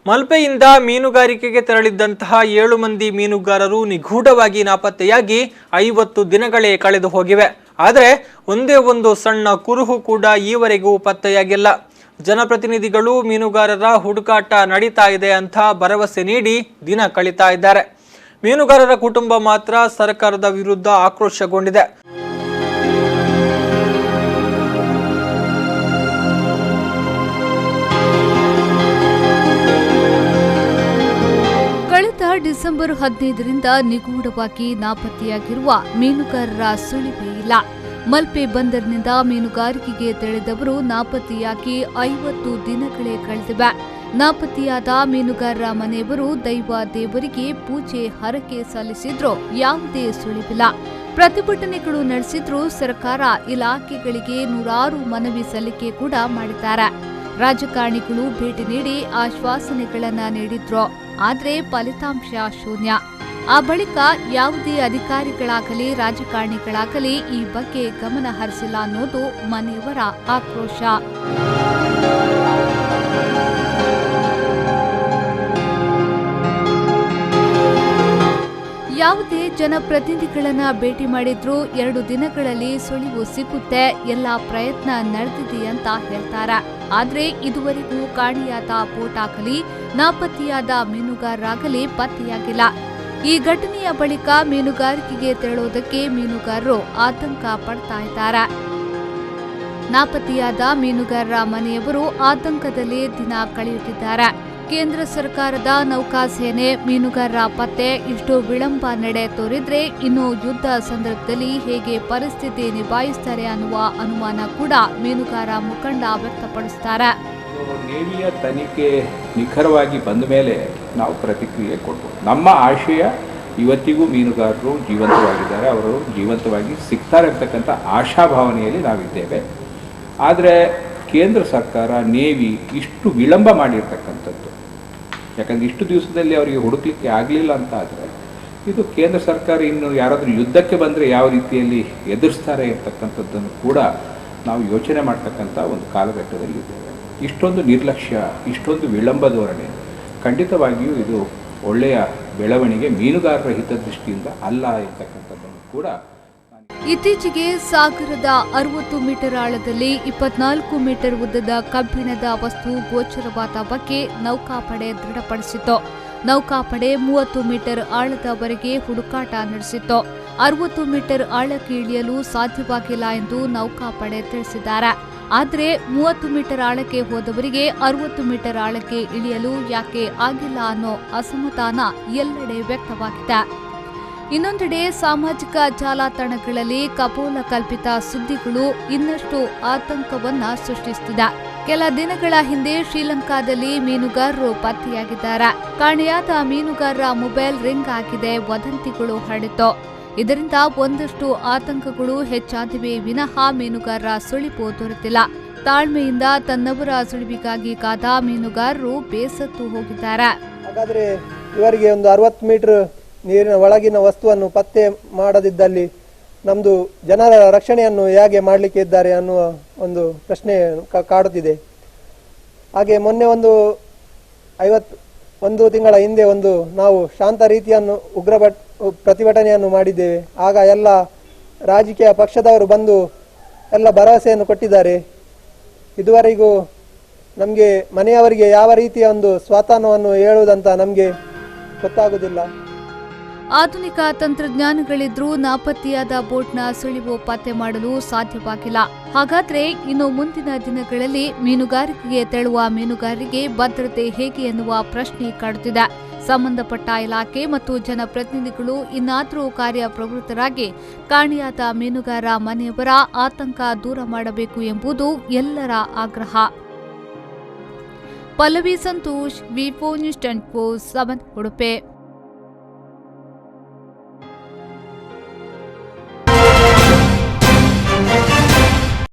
ಮಲ್ಪೆಯಿಂದ ಮೀನುಗಾರಿಕೆಗೆ ತೆರಳಿದ್ದಂತಹ 7 ಮಂದಿ ಮೀನುಗಾರರು ನಿಗೂಢವಾಗಿ ನಾಪತ್ತೆಯಾಗಿ 50 ದಿನಗಳೇ ಕಳೆದು ಹೋಗಿವೆ. ಆದರೆ ಒಂದೇ ಒಂದು ಸಣ್ಣ ಕುರುಹು ಕೂಡ ಈವರೆಗೂ ಪತ್ತೆಯಾಗಿಲ್ಲ. ಜನಪ್ರತಿನಿಧಿಗಳು ಮೀನುಗಾರರ ಹುಡುಕಾಟ ನಡೀತಾ ಇದೆ ಅಂತ ಭರವಸೆ ನೀಡಿ ದಿನ ಕಳೀತಾ ಇದ್ದಾರೆ. ಮೀನುಗಾರರ ಕುಟುಂಬ ಮಾತ್ರ ಸರ್ಕಾರದ ವಿರುದ್ಧ ಆಕ್ರೋಶಗೊಂಡಿದೆ. ಡಿಸೆಂಬರ್ 15ರಿಂದ ನಿಗೂಢವಾಗಿ ನಾಪತ್ತೆಯಾಗಿರುವ ಮೀನುಗಾರರ ಸುಳಿವೇ ಇಲ್ಲ. ಮಲ್ಪೆ ಬಂದರಿನಿಂದ ಮೀನುಗಾರಿಕೆಗೆ ತೆರಳಿದವರು ನಾಪತ್ತೆಯಾಗಿ 50 ದಿನಗಳೇ ಕಳೆದಿವೆ. ನಾಪತ್ತೆಯಾದ ಮೀನುಗಾರರ ಮನೆಯವರು ದೇವರಿಗೆ ಪೂಜೆ ಹರಕೆ ಸಲ್ಲಿಸಿದ್ರೂ ಯಾವುದೇ ಸುಳಿವಿಲ್ಲ. ಪ್ರತಿಭಟನೆಗಳು ನಡೆಸಿದ್ರೂ ಸರ್ಕಾರ ಇಲಾಖೆಗಳಿಗೆ ನೂರಾರು ಮನವಿ ಸಲ್ಲಿಕೆ ಕೂಡ ಮಾಡಿದ್ದಾರೆ. ರಾಜಕಾರಣಿಗಳು ಭೇಟಿ ನೀಡಿ ಆಶ್ವಾಸನೆಗಳನ್ನ ನೀಡಿದ್ರು, ಆದರೆ ಫಲಿತಾಂಶ ಶೂನ್ಯ. ಆ ಬಳಿಕ ಯಾವುದೇ ಅಧಿಕಾರಿಗಳಾಗಲಿ ರಾಜಕಾರಣಿಗಳಾಗಲಿ ಈ ಬಗ್ಗೆ ಗಮನ ಹರಿಸಿಲ್ಲ ಅನ್ನೋದು ಮನೆಯವರ ಆಕ್ರೋಶ. ಯಾವುದೇ ಜನಪ್ರತಿನಿಧಿಗಳನ್ನ ಭೇಟಿ ಮಾಡಿದ್ರೂ 2 ದಿನಗಳಲ್ಲಿ ಸುಳಿವು ಸಿಗುತ್ತೆ, ಎಲ್ಲ ಪ್ರಯತ್ನ ನಡೆದಿದೆ ಅಂತ ಹೇಳ್ತಾರೆ. ಆದ್ರೆ ಇದುವರೆಗೂ ಕಾಣೆಯಾದ ಬೋಟ್ ಆಗಲಿ ನಾಪತ್ತೆಯಾದ ಮೀನುಗಾರರಾಗಲಿ ಪತ್ತೆಯಾಗಿಲ್ಲ. ಈ ಘಟನೆಯ ಬಳಿಕ ಮೀನುಗಾರಿಕೆಗೆ ತೆರಳೋದಕ್ಕೆ ಮೀನುಗಾರರು ಆತಂಕ ಪಡ್ತಾ ಇದ್ದಾರೆ. ನಾಪತ್ತೆಯಾದ ಮೀನುಗಾರರ ಮನೆಯವರು ಆತಂಕದಲ್ಲಿ ದಿನ ಕಳೆಯುತ್ತಿದ್ದಾರೆ. ಕೇಂದ್ರ ಸರ್ಕಾರದ ನೌಕಾಸೇನೆ ಮೀನುಗಾರರ ಪತ್ತೆ ಇಷ್ಟು ವಿಳಂಬ ನಡೆ ತೋರಿದ್ರೆ ಇನ್ನು ಯುದ್ಧ ಸಂದರ್ಭದಲ್ಲಿ ಹೇಗೆ ಪರಿಸ್ಥಿತಿ ನಿಭಾಯಿಸ್ತಾರೆ ಅನ್ನುವ ಅನುಮಾನ ಕೂಡ ಮೀನುಗಾರ ಮುಖಂಡ ವ್ಯಕ್ತಪಡಿಸುತ್ತಾರೆ. ನೇವಿಯ ತನಿಖೆ ನಿಖರವಾಗಿ ಬಂದ ಮೇಲೆ ನಾವು ಪ್ರತಿಕ್ರಿಯೆ ಕೊಡ್ಬೋದು. ನಮ್ಮ ಆಶಯ ಇವತ್ತಿಗೂ ಮೀನುಗಾರರು ಜೀವಂತವಾಗಿದ್ದಾರೆ, ಅವರು ಜೀವಂತವಾಗಿ ಸಿಗ್ತಾರೆ ಅಂತಕ್ಕಂಥ ಆಶಾಭಾವನೆಯಲ್ಲಿ ನಾವಿದ್ದೇವೆ. ಆದರೆ ಕೇಂದ್ರ ಸರ್ಕಾರ ನೇವಿ ಇಷ್ಟು ವಿಳಂಬ ಮಾಡಿರ್ತಕ್ಕಂಥದ್ದು, ಯಾಕಂದರೆ ಇಷ್ಟು ದಿವಸದಲ್ಲಿ ಅವರಿಗೆ ಹುಡುಕ್ಲಿಕ್ಕೆ ಆಗಲಿಲ್ಲ ಅಂತ ಆದರೆ ಇದು ಕೇಂದ್ರ ಸರ್ಕಾರ ಇನ್ನು ಯಾರಾದರೂ ಯುದ್ಧಕ್ಕೆ ಬಂದರೆ ಯಾವ ರೀತಿಯಲ್ಲಿ ಎದುರಿಸ್ತಾರೆ ಇರ್ತಕ್ಕಂಥದ್ದನ್ನು ಕೂಡ ನಾವು ಯೋಚನೆ ಮಾಡ್ತಕ್ಕಂಥ ಒಂದು ಕಾಲಘಟ್ಟದಲ್ಲಿ ಇದ್ದೇವೆ. ಇಷ್ಟೊಂದು ನಿರ್ಲಕ್ಷ್ಯ, ಇಷ್ಟೊಂದು ವಿಳಂಬ ಧೋರಣೆ ಖಂಡಿತವಾಗಿಯೂ ಇದು ಒಳ್ಳೆಯ ಬೆಳವಣಿಗೆ ಮೀನುಗಾರರ ಹಿತದೃಷ್ಟಿಯಿಂದ ಅಲ್ಲ ಇರ್ತಕ್ಕಂಥದ್ದನ್ನು ಕೂಡ. ಇತ್ತೀಚೆಗೆ ಸಾಗರದ 60 ಮೀಟರ್ ಆಳದಲ್ಲಿ 24 ಮೀಟರ್ ಉದ್ದದ ಕಬ್ಬಿಣದ ವಸ್ತು ಗೋಚರವಾದ ಬಗ್ಗೆ ನೌಕಾಪಡೆ ದೃಢಪಡಿಸಿತ್ತು. ನೌಕಾಪಡೆ 30 ಮೀಟರ್ ಆಳದವರೆಗೆ ಹುಡುಕಾಟ ನಡೆಸಿತ್ತು. 60 ಮೀಟರ್ ಆಳಕ್ಕೆ ಇಳಿಯಲು ಸಾಧ್ಯವಾಗಿಲ್ಲ ಎಂದು ನೌಕಾಪಡೆ ತಿಳಿಸಿದ್ದಾರೆ. ಆದರೆ 30 ಮೀಟರ್ ಆಳಕ್ಕೆ ಹೋದವರಿಗೆ 60 ಮೀಟರ್ ಆಳಕ್ಕೆ ಇಳಿಯಲು ಯಾಕೆ ಆಗಿಲ್ಲ ಅನ್ನೋ ಅಸಮಾಧಾನ ಎಲ್ಲೆಡೆ ವ್ಯಕ್ತವಾಗಿದೆ. ಇನ್ನೊಂದೆಡೆ ಸಾಮಾಜಿಕ ಜಾಲತಾಣಗಳಲ್ಲಿ ಕಪೋಲ ಕಲ್ಪಿತ ಸುದ್ದಿಗಳು ಇನ್ನಷ್ಟು ಆತಂಕವನ್ನ ಸೃಷ್ಟಿಸುತ್ತಿದೆ. ಕೆಲ ದಿನಗಳ ಹಿಂದೆ ಶ್ರೀಲಂಕಾದಲ್ಲಿ ಮೀನುಗಾರರು ಪತ್ತೆಯಾಗಿದ್ದಾರೆ. ಕಾಣೆಯಾದ ಮೀನುಗಾರರ ಮೊಬೈಲ್ ರಿಂಗ್ ಆಗಿದೆ ವದಂತಿಗಳು ಹರಡಿತು. ಇದರಿಂದ ಒಂದಷ್ಟು ಆತಂಕಗಳು ಹೆಚ್ಚಾದಿವೆ ವಿನಃ ಮೀನುಗಾರರ ಸುಳಿವು ದೊರೆತಿಲ್ಲ. ತಾಳ್ಮೆಯಿಂದ ತನ್ನವರ ಸುಳಿವಿಗಾಗಿ ಕಾದ ಮೀನುಗಾರರು ಬೇಸತ್ತು ಹೋಗಿದ್ದಾರೆ. ಹಾಗಾದ್ರೆ ಇವರಿಗೆ ಒಂದು 60 ಮೀಟರ್ ನೀರಿನ ಒಳಗಿನ ವಸ್ತುವನ್ನು ಪತ್ತೆ ಮಾಡದಿದ್ದಲ್ಲಿ ನಮ್ದು ಜನರ ರಕ್ಷಣೆಯನ್ನು ಹೇಗೆ ಮಾಡಲಿಕ್ಕೆ ಇದ್ದಾರೆ ಅನ್ನುವ ಒಂದು ಪ್ರಶ್ನೆ ಕಾಡುತ್ತಿದೆ. ಹಾಗೆ ಮೊನ್ನೆ ಒಂದು ತಿಂಗಳ ಹಿಂದೆ ನಾವು ಶಾಂತ ರೀತಿಯನ್ನು ಉಗ್ರ ಪ್ರತಿಭಟನೆಯನ್ನು ಮಾಡಿದ್ದೇವೆ. ಆಗ ಎಲ್ಲ ರಾಜಕೀಯ ಪಕ್ಷದವರು ಬಂದು ಎಲ್ಲ ಭರವಸೆಯನ್ನು ಕೊಟ್ಟಿದ್ದಾರೆ. ಇದುವರೆಗೂ ನಮಗೆ ಮನೆಯವರಿಗೆ ಯಾವ ರೀತಿಯ ಒಂದು ಸ್ವಾತಂತ್ರ್ಯವನ್ನು ಹೇಳುವುದಂತ ನಮಗೆ ಗೊತ್ತಾಗುವುದಿಲ್ಲ. ಆಧುನಿಕ ತಂತ್ರಜ್ಞಾನಗಳಿದ್ರೂ ನಾಪತ್ತೆಯಾದ ಬೋಟ್ನ ಸುಳಿವು ಪತ್ತೆ ಮಾಡಲು ಸಾಧ್ಯವಾಗಿಲ್ಲ. ಹಾಗಾದ್ರೆ ಇನ್ನು ಮುಂದಿನ ದಿನಗಳಲ್ಲಿ ಮೀನುಗಾರಿಕೆಗೆ ತೆರಳುವ ಮೀನುಗಾರರಿಗೆ ಭದ್ರತೆ ಹೇಗೆ ಎನ್ನುವ ಪ್ರಶ್ನೆ ಕಾಡುತ್ತಿದೆ. ಸಂಬಂಧಪಟ್ಟ ಇಲಾಖೆ ಮತ್ತು ಜನಪ್ರತಿನಿಧಿಗಳು ಇನ್ನಾದರೂ ಕಾರ್ಯಪ್ರವೃತ್ತರಾಗಿ ಕಾಣೆಯಾದ ಮೀನುಗಾರ ಮನೆಯವರ ಆತಂಕ ದೂರ ಮಾಡಬೇಕು ಎಂಬುದು ಎಲ್ಲರ ಆಗ್ರಹ. ಪಲ್ಲವಿ ಸಂತೋಷ್, ವಿ4 ನ್ಯೂಸ್ 24/7 ಉಡುಪಿ.